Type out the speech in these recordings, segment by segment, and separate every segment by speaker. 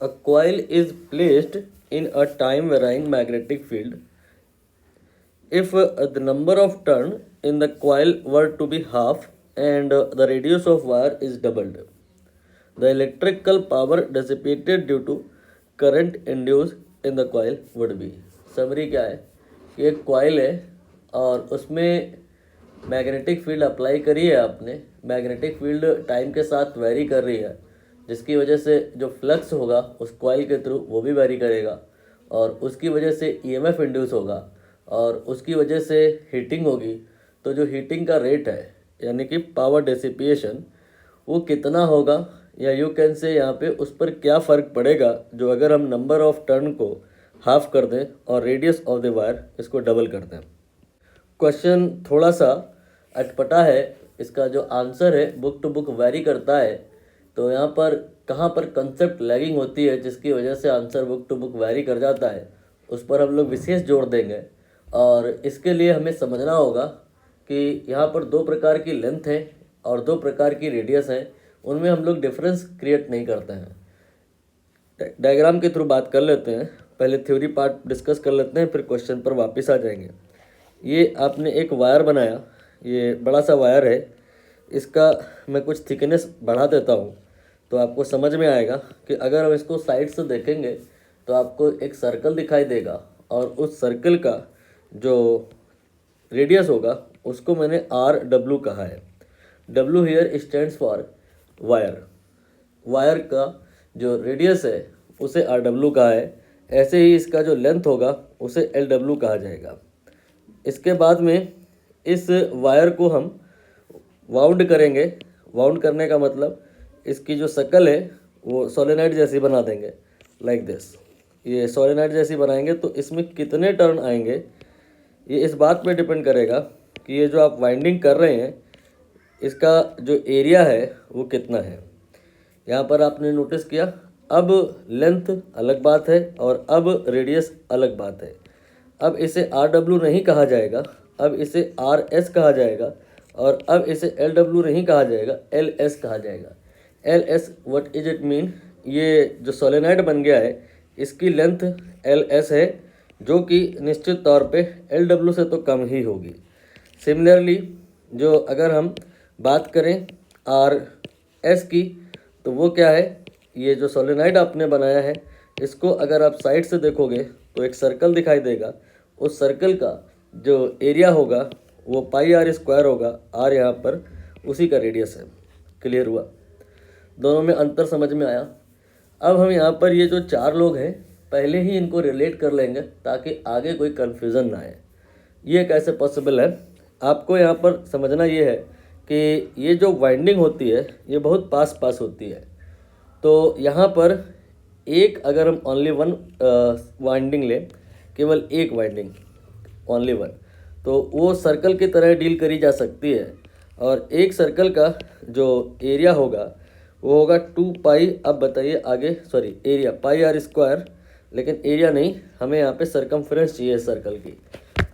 Speaker 1: A coil is placed in a time varying magnetic field. If the number of turn in the coil were to be half and the radius of wire is doubled, the electrical power dissipated due to current induced in the coil would be. Summary क्या है कि एक coil है और उसमें magnetic field apply करी है आपने, मैग्नेटिक फील्ड टाइम के साथ वेरी कर रही है, जिसकी वजह से जो फ्लक्स होगा उस कॉइल के थ्रू वो भी वेरी करेगा और उसकी वजह से ईएमएफ इंड्यूस होगा और उसकी वजह से हीटिंग होगी। तो जो हीटिंग का रेट है यानी कि पावर डिसिपिएशन वो कितना होगा, या यू कैन से यहाँ पे उस पर क्या फ़र्क पड़ेगा जो अगर हम नंबर ऑफ टर्न को हाफ कर दें और रेडियस ऑफ द वायर इसको डबल कर दें। क्वेश्चन थोड़ा सा अटपटा है, इसका जो आंसर है बुक टू बुक वेरी करता है। तो यहाँ पर कहाँ पर कंसेप्ट लैगिंग होती है जिसकी वजह से answer book to book vary कर जाता है, उस पर हम लोग विशेष जोर देंगे। और इसके लिए हमें समझना होगा कि यहाँ पर दो प्रकार की लेंथ है और दो प्रकार की रेडियस है, उनमें हम लोग डिफरेंस क्रिएट नहीं करते हैं। डायग्राम के थ्रू बात कर लेते हैं, पहले थ्योरी पार्ट डिस्कस कर लेते हैं, फिर क्वेश्चन पर वापस आ जाएंगे। ये आपने एक वायर बनाया, ये बड़ा सा वायर है, इसका मैं कुछ थिकनेस बढ़ा देता हूँ तो आपको समझ में आएगा कि अगर हम इसको साइड से देखेंगे तो आपको एक सर्कल दिखाई देगा और उस सर्कल का जो रेडियस होगा उसको मैंने RW कहा है। W here stands for wire, wire का जो रेडियस है उसे RW कहा है। ऐसे ही इसका जो लेंथ होगा उसे LW कहा जाएगा। इसके बाद में इस वायर को हम वाउंड करेंगे। वाउंड करने का मतलब इसकी जो शकल है वो सोलेनॉइड जैसी बना देंगे, लाइक दिस। ये सोलेनॉइड जैसी बनाएंगे तो इसमें कितने टर्न आएंगे ये इस बात पे डिपेंड करेगा कि ये जो आप वाइंडिंग कर रहे हैं इसका जो एरिया है वो कितना है। यहाँ पर आपने नोटिस किया, अब लेंथ अलग बात है और अब रेडियस अलग बात है। अब इसे RW नहीं कहा जाएगा, अब इसे RS कहा जाएगा और अब इसे LW नहीं कहा जाएगा, LS कहा जाएगा। LS what is it mean, ये जो सोलेनॉइड बन गया है इसकी लेंथ LS है जो कि निश्चित तौर पे LW से तो कम ही होगी। सिमिलरली जो अगर हम बात करें RS की तो वो क्या है, ये जो सोलेनॉइड आपने बनाया है इसको अगर आप साइड से देखोगे तो एक सर्कल दिखाई देगा, उस सर्कल का जो एरिया होगा वो πr² होगा, R यहाँ पर उसी का रेडियस है। क्लियर हुआ, दोनों में अंतर समझ में आया। अब हम यहाँ पर ये जो चार लोग हैं पहले ही इनको रिलेट कर लेंगे ताकि आगे कोई कन्फ्यूज़न ना आए। ये कैसे पॉसिबल है, आपको यहाँ पर समझना ये है कि ये जो वाइंडिंग होती है ये बहुत पास पास होती है। तो यहाँ पर एक अगर हम ओनली वन वाइंडिंग लें, केवल एक वाइंडिंग ओनली वन, तो वो सर्कल की तरह डील करी जा सकती है। और एक सर्कल का जो एरिया होगा वो होगा 2 अब बताइए आगे, सॉरी एरिया πr², लेकिन एरिया नहीं, हमें यहाँ पे सरकमफ्रेंस चाहिए सर्कल की।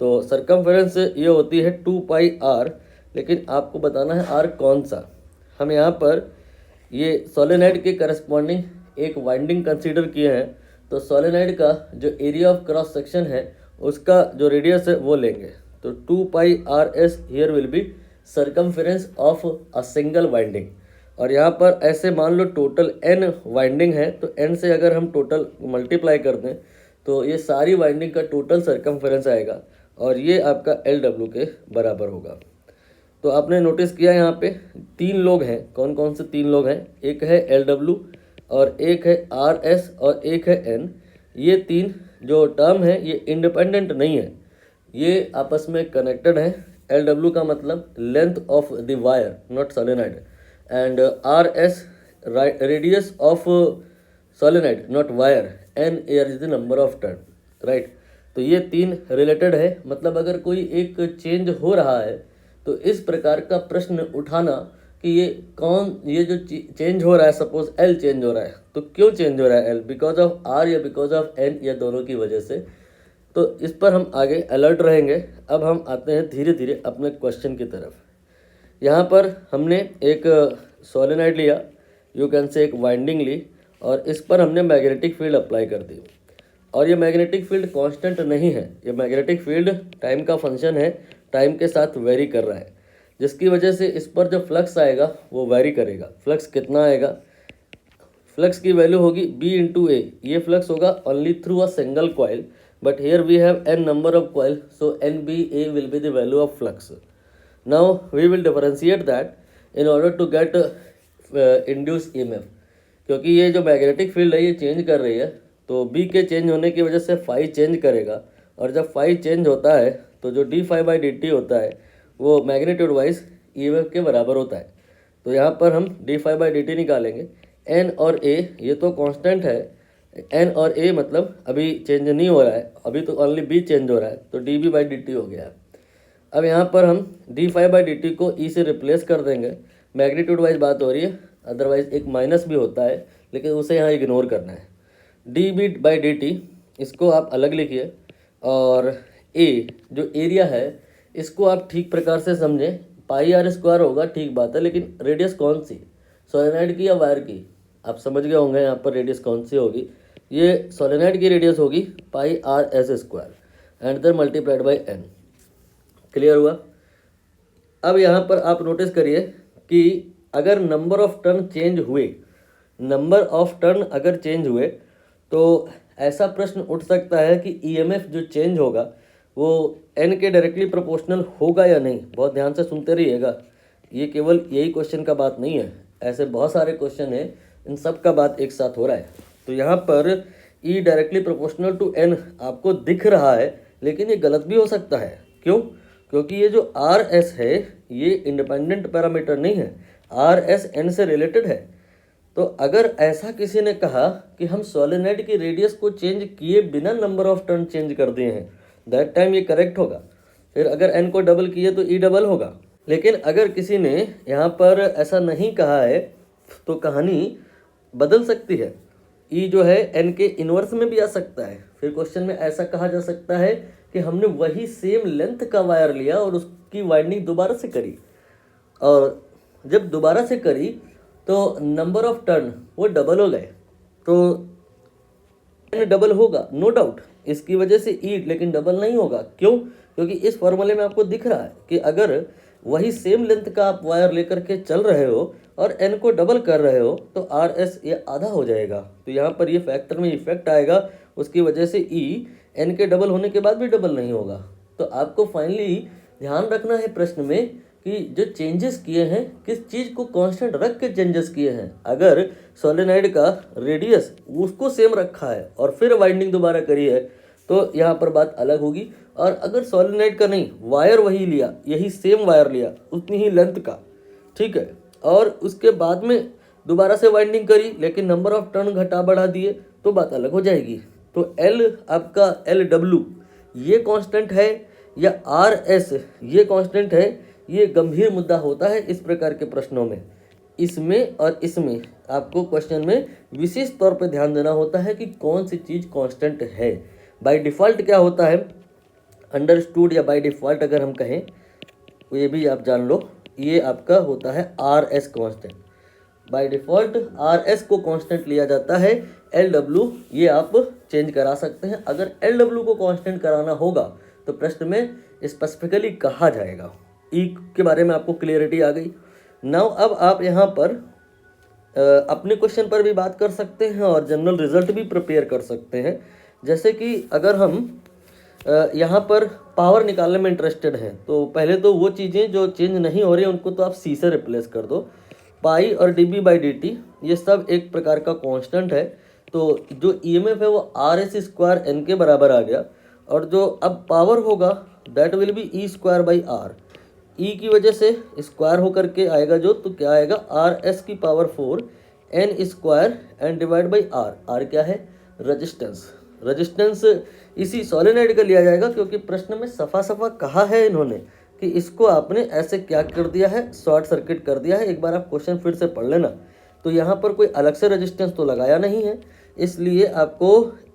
Speaker 1: तो सरकमफ्रेंस ये होती है 2πr, लेकिन आपको बताना है r कौन सा। हम यहाँ पर ये सोलेनॉइड के करस्पॉन्डिंग एक वाइंडिंग कंसीडर किए हैं, तो सोलेनॉइड का जो एरिया ऑफ क्रॉस सेक्शन है उसका जो रेडियस है वो लेंगे। तो 2πrs here will be circumference of a single winding. और यहाँ पर ऐसे मान लो टोटल n वाइंडिंग है, तो n से अगर हम टोटल मल्टीप्लाई कर दें तो ये सारी वाइंडिंग का टोटल सरकमफ्रेंस आएगा और ये आपका LW के बराबर होगा। तो आपने नोटिस किया यहाँ पे तीन लोग हैं, कौन कौन से तीन लोग हैं, एक है LW और एक है RS और एक है N। ये तीन जो टर्म है ये इंडिपेंडेंट नहीं है, ये आपस में कनेक्टेड है। LW का मतलब length of the wire not solenoid, and RS radius of solenoid not wire, N here is the number of turn, right। तो ये तीन रिलेटेड है, मतलब अगर कोई एक चेंज हो रहा है तो इस प्रकार का प्रश्न उठाना कि ये कौन, ये जो चेंज हो रहा है, सपोज L चेंज हो रहा है तो क्यों चेंज हो रहा है L, बिकॉज ऑफ R या बिकॉज ऑफ N या दोनों की वजह से। तो इस पर हम आगे अलर्ट रहेंगे। अब हम आते हैं धीरे धीरे अपने क्वेश्चन की तरफ। यहाँ पर हमने एक सोलेनॉइड लिया, यू कैन से एक वाइंडिंग ली और इस पर हमने मैग्नेटिक फील्ड अप्लाई कर दी। और ये मैग्नेटिक फील्ड कांस्टेंट नहीं है, ये मैग्नेटिक फील्ड टाइम का फंक्शन है, टाइम के साथ वेरी कर रहा है, जिसकी वजह से इस पर जो फ्लक्स आएगा वो वेरी करेगा। फ्लक्स कितना आएगा? फ्लक्स की वैल्यू होगी B इंटू ए। ये फ्लक्स होगा only through a single coil, but here we have n number of coil, so NBA will be the value of flux. Now we will differentiate that in order to get induce EMF। क्योंकि ये जो magnetic field है ये change कर रही है, तो B के चेंज होने की वजह से फाई चेंज करेगा, और जब फाई चेंज होता है तो जो d फाई बाई dt होता है वो मैग्नीट्यूड वाइज EMF के बराबर होता है। तो यहाँ पर हम d फाई बाई dt निकालेंगे। n और a ये तो कांस्टेंट है, n और a मतलब अभी चेंज नहीं हो रहा है, अभी तो ओनली b चेंज हो रहा है, तो dB बाई dt हो गया। अब यहाँ पर हम d फाई बाई dt को e से रिप्लेस कर देंगे। मैग्नीट्यूड वाइज बात हो रही है, अदरवाइज एक माइनस भी होता है, लेकिन उसे यहाँ इग्नोर करना है। dB बाई dt इसको आप अलग लिखिए, और a जो एरिया है इसको आप ठीक प्रकार से समझें। पाई आर स्क्वायर होगा, ठीक बात है, लेकिन रेडियस कौन सी, सोलेनॉइड की या वायर की? आप समझ गए होंगे यहाँ पर रेडियस कौन सी होगी। ये सोलेनॉइड की रेडियस होगी pi R S square and then multiplied by n। Clear हुआ? अब यहाँ पर आप नोटिस करिए कि अगर नंबर ऑफ टर्न चेंज हुए, नंबर ऑफ टर्न अगर चेंज हुए तो ऐसा प्रश्न उठ सकता है कि EMF जो चेंज होगा वो n के डायरेक्टली प्रोपोर्शनल होगा या नहीं। बहुत ध्यान से सुनते रहिएगा, ये केवल यही क्वेश्चन का बात नहीं है, ऐसे बहुत सारे क्वेश्चन हैं, इन सब का बात एक साथ हो रहा है। तो यहाँ पर E directly proportional to n आपको दिख रहा है, लेकिन ये गलत भी हो सकता है। क्यों? क्योंकि ये जो RS है ये इंडिपेंडेंट पैरामीटर नहीं है, RS n से रिलेटेड है। तो अगर ऐसा किसी ने कहा कि हम सोलेनॉइड की रेडियस को चेंज किए बिना नंबर ऑफ टर्न चेंज कर दिए हैं, दैट टाइम ये करेक्ट होगा। फिर अगर n को डबल किए तो E डबल होगा। लेकिन अगर किसी ने यहाँ पर ऐसा नहीं कहा है तो कहानी बदल सकती है। E जो है n के इन्वर्स में भी आ सकता है। फिर क्वेश्चन में ऐसा कहा जा सकता है कि हमने वही सेम लेंथ का वायर लिया और उसकी वाइंडिंग दोबारा से करी, और जब दोबारा से करी तो नंबर ऑफ टर्न वो डबल हो गए, तो n डबल होगा नो डाउट, इसकी वजह से E लेकिन डबल नहीं होगा। क्यों? क्योंकि इस फॉर्मूले में आपको दिख रहा है कि अगर वही सेम लेंथ का आप वायर लेकर के चल रहे हो और n को डबल कर रहे हो तो RS ये आधा हो जाएगा। तो यहाँ पर ये फैक्टर में इफेक्ट आएगा, उसकी वजह से E n के डबल होने के बाद भी डबल नहीं होगा। तो आपको फाइनली ध्यान रखना है प्रश्न में कि जो चेंजेस किए हैं किस चीज़ को कांस्टेंट रख के चेंजेस किए हैं। अगर सोलेनॉइड का रेडियस उसको सेम रखा है और फिर वाइंडिंग दोबारा करी है तो यहाँ पर बात अलग होगी, और अगर सोलेनॉइड का नहीं, वायर वही लिया, यही सेम वायर लिया उतनी ही लेंथ का, ठीक है, और उसके बाद में दोबारा से वाइंडिंग करी लेकिन नंबर ऑफ टर्न घटा बढ़ा दिए तो बात अलग हो जाएगी। तो L आपका LW ये कांस्टेंट है या RS ये कांस्टेंट है, ये गंभीर मुद्दा होता है इस प्रकार के प्रश्नों में। इसमें और इसमें आपको क्वेश्चन में विशेष तौर पर ध्यान देना होता है कि कौन सी चीज़ कांस्टेंट है। बाय डिफ़ॉल्ट क्या होता है, अंडरस्टूड या बाय डिफ़ॉल्ट अगर हम कहें तो ये भी आप जान लो, ये आपका होता है RS constant. By default RS को कांस्टेंट लिया जाता है। LW ये आप चेंज करा सकते हैं। अगर LW को कांस्टेंट कराना होगा तो प्रश्न में स्पेसिफिकली कहा जाएगा। E के बारे में आपको क्लियरिटी आ गई। नाउ अब आप यहाँ पर अपने क्वेश्चन पर भी बात कर सकते हैं और जनरल रिजल्ट भी प्रिपेयर कर सकते हैं। जैसे कि अगर हम यहाँ पर पावर निकालने में इंटरेस्टेड हैं तो पहले तो वो चीज़ें जो चेंज नहीं हो रही हैं उनको तो आप C से रिप्लेस कर दो। पाई और dB बाई dt ये सब एक प्रकार का कांस्टेंट है, तो जो EMF है वो RS स्क्वायर n के बराबर आ गया, और जो अब पावर होगा that will be E square by R। E की वजह से स्क्वायर होकर के आएगा जो, तो क्या आएगा RS की power 4 n square and divide by R। R क्या है? रेजिस्टेंस। रेजिस्टेंस इसी सोलेनॉइड का लिया जाएगा, क्योंकि प्रश्न में सफा सफा कहा है इन्होंने कि इसको आपने ऐसे क्या कर दिया है, शॉर्ट सर्किट कर दिया है। एक बार आप क्वेश्चन फिर से पढ़ लेना। तो यहाँ पर कोई अलग से रेजिस्टेंस तो लगाया नहीं है, इसलिए आपको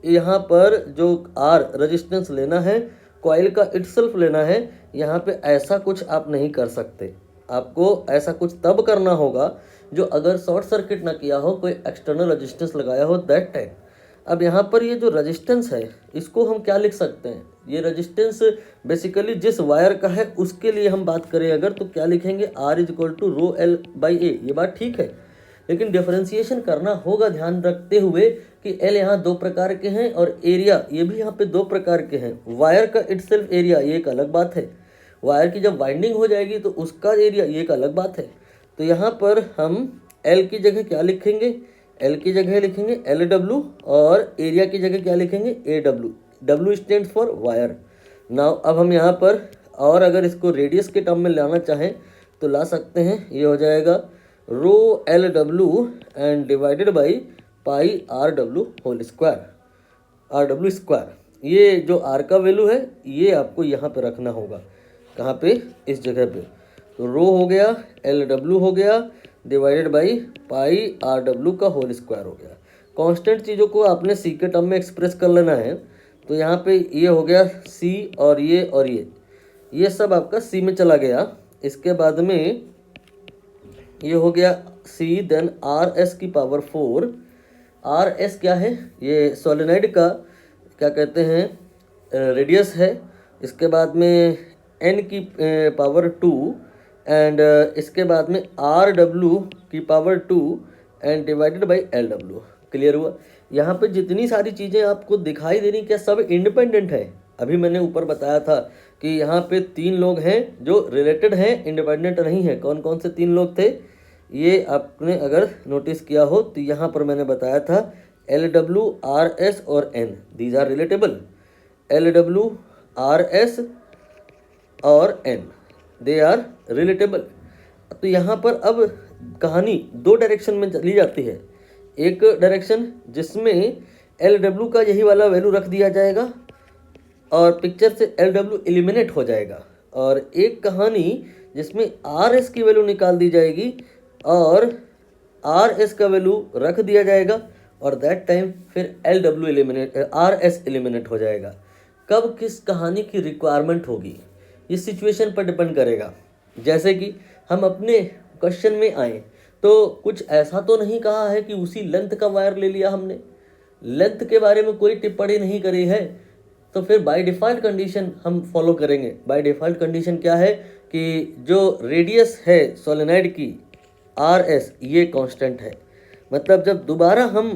Speaker 1: यहाँ पर जो R रेजिस्टेंस लेना है, कॉइल का इटसेल्फ लेना है। यहाँ पे ऐसा कुछ आप नहीं कर सकते। आपको ऐसा कुछ तब करना होगा जो अगर शॉर्ट सर्किट ना किया हो, कोई एक्सटर्नल रेजिस्टेंस लगाया हो, दैट टाइम। अब यहाँ पर ये जो रेजिस्टेंस है इसको हम क्या लिख सकते हैं, ये रेजिस्टेंस बेसिकली जिस वायर का है उसके लिए हम बात करें अगर, तो क्या लिखेंगे, R equal to rho L by A. ये बात ठीक है, लेकिन डिफरेंशिएशन करना होगा ध्यान रखते हुए कि एल यहाँ दो प्रकार के हैं और एरिया ये भी यहाँ पे दो प्रकार के हैं। वायर का इटसेल्फ एरिया ये एक अलग बात है, वायर की जब वाइंडिंग हो जाएगी तो उसका एरिया ये एक अलग बात है। तो यहाँ पर हम एल की जगह क्या लिखेंगे, एल की जगह लिखेंगे एल डब्ल्यू और एरिया की जगह क्या लिखेंगे, A W. W stand for wire. Now अब हम यहाँ पर और अगर इसको रेडियस के टर्म में लाना चाहें तो ला सकते हैं, ये हो जाएगा rho L W and divided by pi R W whole square, R W square. ये जो आर का वैल्यू है ये आपको यहाँ पे रखना होगा, कहाँ पे, इस जगह पे। तो रो हो गया, एल डब्ल्यू हो गया, divided by pi R W का होल स्क्वायर हो गया। कांस्टेंट चीज़ों को आपने सी के टर्म में एक्सप्रेस कर लेना है। तो यहाँ पे ये हो गया सी और ये सब आपका सी में चला गया। इसके बाद में ये हो गया सी, देन आर एस की पावर 4। आर एस क्या है, ये सोलेनॉइड का क्या कहते हैं रेडियस है। इसके बाद में एन की पावर 2 एंड इसके बाद में आर डब्ल्यू की power 2 and divided by L W. Clear हुआ। यहाँ पे जितनी सारी चीज़ें आपको दिखाई दे रही क्या सब इंडिपेंडेंट है। अभी मैंने ऊपर बताया था कि यहाँ पे 3 लोग हैं जो रिलेटेड हैं, इंडिपेंडेंट नहीं है। कौन कौन से 3 लोग थे ये आपने अगर नोटिस किया हो तो यहाँ पर मैंने बताया था एल डब्ल्यू, आर एस और N, these are relatable. L W, R S और एन, दे आर रिलेटेबल। तो यहाँ पर अब कहानी 2 डायरेक्शन में चली जाती है। एक डायरेक्शन जिसमें एल डब्ल्यू का यही वाला वैल्यू रख दिया जाएगा और पिक्चर से एल डब्ल्यू एलिमिनेट हो जाएगा, और एक कहानी जिसमें आर एस की वैल्यू निकाल दी जाएगी और आर एस का वैल्यू रख दिया जाएगा और दैट टाइम फिर L W eliminate, R S eliminate हो जाएगा। कब किस कहानी की रिक्वायरमेंट होगी इस सिचुएशन पर डिपेंड करेगा। जैसे कि हम अपने क्वेश्चन में आए तो कुछ ऐसा तो नहीं कहा है कि उसी लेंथ का वायर ले लिया हमने, लेंथ के बारे में कोई टिप्पणी नहीं करी है। तो फिर बाय डिफ़ॉल्ट कंडीशन हम फॉलो करेंगे। बाय डिफ़ॉल्ट कंडीशन क्या है कि जो रेडियस है सोलेनॉइड की आर एस ये कांस्टेंट है। मतलब जब दोबारा हम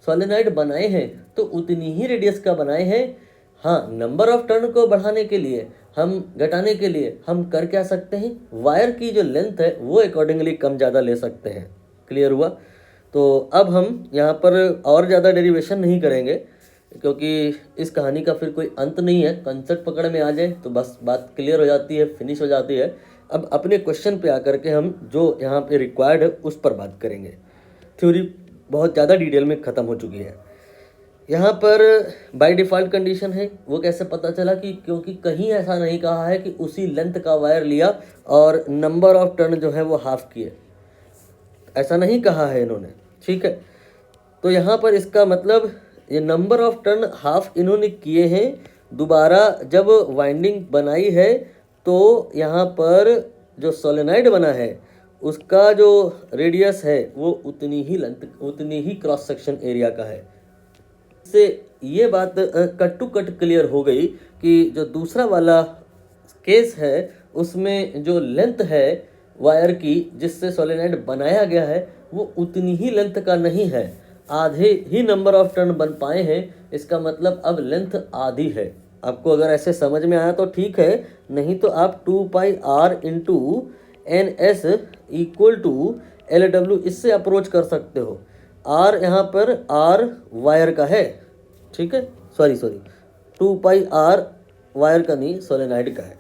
Speaker 1: सोलेनॉइड बनाए हैं तो उतनी ही रेडियस का बनाए हैं। हाँ, नंबर ऑफ टर्न को बढ़ाने के लिए, हम घटाने के लिए हम कर क्या सकते हैं, वायर की जो लेंथ है वो अकॉर्डिंगली कम ज़्यादा ले सकते हैं। क्लियर हुआ। तो अब हम यहाँ पर और ज़्यादा डेरिवेशन नहीं करेंगे क्योंकि इस कहानी का फिर कोई अंत नहीं है। कंसेप्ट पकड़ में आ जाए तो बस बात क्लियर हो जाती है, फिनिश हो जाती है। अब अपने क्वेश्चन पे आकर के हम जो यहाँ पे रिक्वायर्ड है उस पर बात करेंगे। थ्योरी बहुत ज़्यादा डिटेल में ख़त्म हो चुकी है। यहाँ पर बाय डिफ़ॉल्ट कंडीशन है, वो कैसे पता चला कि क्योंकि कहीं ऐसा नहीं कहा है कि उसी लेंथ का वायर लिया और नंबर ऑफ टर्न जो है वो हाफ किए, ऐसा नहीं कहा है इन्होंने। ठीक है, तो यहाँ पर इसका मतलब ये नंबर ऑफ टर्न हाफ इन्होंने किए हैं। दोबारा जब वाइंडिंग बनाई है तो यहाँ पर जो सोलेनॉइड बना है उसका जो रेडियस है वो उतनी ही लेंथ, उतनी ही क्रॉस सेक्शन एरिया का है। से ये बात कट टू कट क्लियर हो गई कि जो दूसरा वाला केस है उसमें जो लेंथ है वायर की जिससे सोलेनॉइड बनाया गया है वो उतनी ही लेंथ का नहीं है, आधे ही नंबर ऑफ टर्न बन पाए हैं। इसका मतलब अब लेंथ आधी है। आपको अगर ऐसे समझ में आया तो ठीक है, नहीं तो आप 2 pi R into N S equal to L W इससे अप्रोच कर सकते हो। आर यहाँ पर आर वायर का है, ठीक है, सॉरी 2 पाई आर वायर का नहीं सोलेनॉइड का है।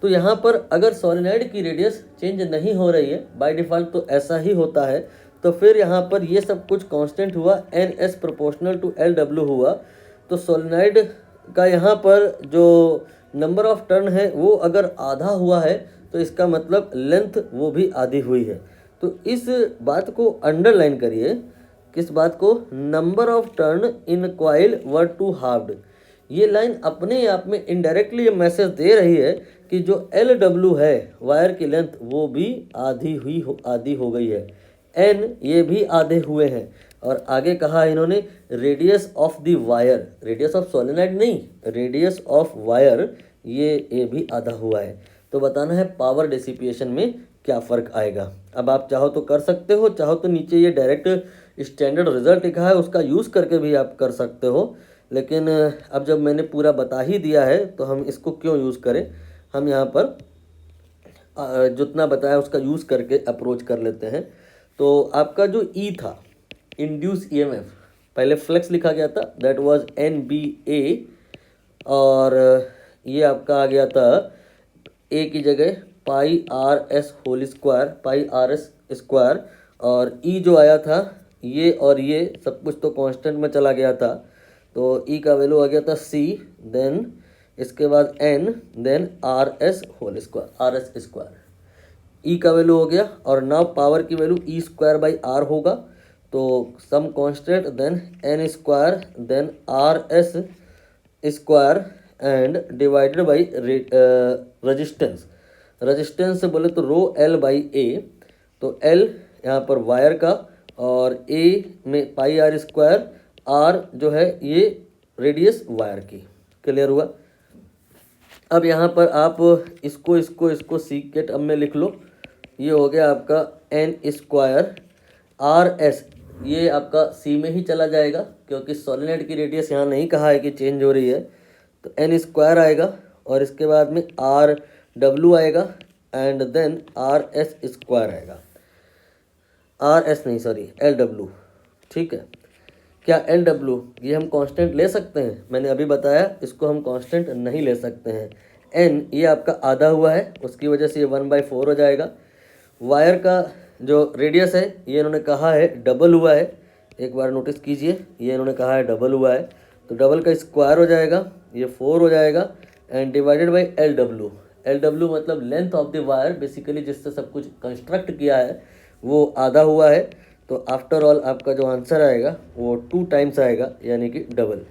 Speaker 1: तो यहाँ पर अगर सोलेनॉइड की रेडियस चेंज नहीं हो रही है बाय डिफ़ॉल्ट तो ऐसा ही होता है, तो फिर यहाँ पर ये सब कुछ कांस्टेंट हुआ, N S proportional to L W हुआ। तो सोलेनॉइड का यहाँ पर जो नंबर ऑफ टर्न है वो अगर आधा हुआ है तो इसका मतलब लेंथ वो भी आधी हुई है। तो इस बात को अंडरलाइन करिए। किस बात को, number of turn in coil were to halved. ये लाइन अपने आप में इनडायरेक्टली ये मैसेज दे रही है कि जो एल डब्ल्यू है वायर की लेंथ वो भी आधी हो गई है, एन ये भी आधे हुए हैं, और आगे कहा इन्होंने radius of the wire, radius of solenoid नहीं, रेडियस ऑफ वायर ये भी आधा हुआ है। तो बताना है पावर डिसिपिएशन में क्या फ़र्क आएगा। अब आप चाहो तो कर सकते हो, चाहो तो नीचे ये डायरेक्ट स्टैंडर्ड रिजल्ट लिखा है उसका यूज़ करके भी आप कर सकते हो, लेकिन अब जब मैंने पूरा बता ही दिया है तो हम इसको क्यों यूज़ करें, हम यहाँ पर जितना बताया उसका यूज़ करके अप्रोच कर लेते हैं। तो आपका जो ई था इंड्यूस ईएमएफ, पहले फ्लेक्स लिखा गया था, दैट वाज NBA, और ये आपका आ गया था ए की जगह पाई आर एस होल स्क्वायर, पाई आर एस स्क्वायर, और ई जो आया था ये और ये सब कुछ तो कांस्टेंट में चला गया था, तो ई का वैल्यू आ गया था सी, देन इसके बाद N, then R S whole square, R S square, E का वैल्यू हो गया। और नाउ पावर की value E square by R होगा, तो some constant, then N square, then R S square and divided by resistance, resistance से बोले तो रो एल बाई ए, तो एल यहाँ पर वायर का और ए में पाई आर स्क्वायर, आर जो है ये रेडियस वायर की। क्लियर हुआ। अब यहाँ पर आप इसको सीक के टर्म में लिख लो, ये हो गया आपका एन स्क्वायर, आर एस ये आपका सी में ही चला जाएगा क्योंकि सोलेनॉइड की रेडियस यहाँ नहीं कहा है कि चेंज हो रही है, तो एन स्क्वायर आएगा और इसके बाद में आर डब्ल्यू आएगा and then R S square आएगा, आर एस नहीं सॉरी एल डब्ल्यू। ठीक है, क्या एल डब्ल्यू ये हम कांस्टेंट ले सकते हैं? मैंने अभी बताया इसको हम कांस्टेंट नहीं ले सकते हैं। एन ये आपका आधा हुआ है, उसकी वजह से ये 1/4 हो जाएगा। वायर का जो रेडियस है ये इन्होंने कहा है डबल हुआ है, एक बार नोटिस कीजिए, ये इन्होंने कहा है डबल हुआ है, तो डबल का स्क्वायर हो जाएगा, ये 4 हो जाएगा and divided by L W. L W मतलब length of the wire, basically जिससे सब कुछ कंस्ट्रक्ट किया है वो आधा हुआ है, तो आफ्टर ऑल आपका जो आंसर आएगा वो 2 टाइम्स आएगा, यानी कि डबल।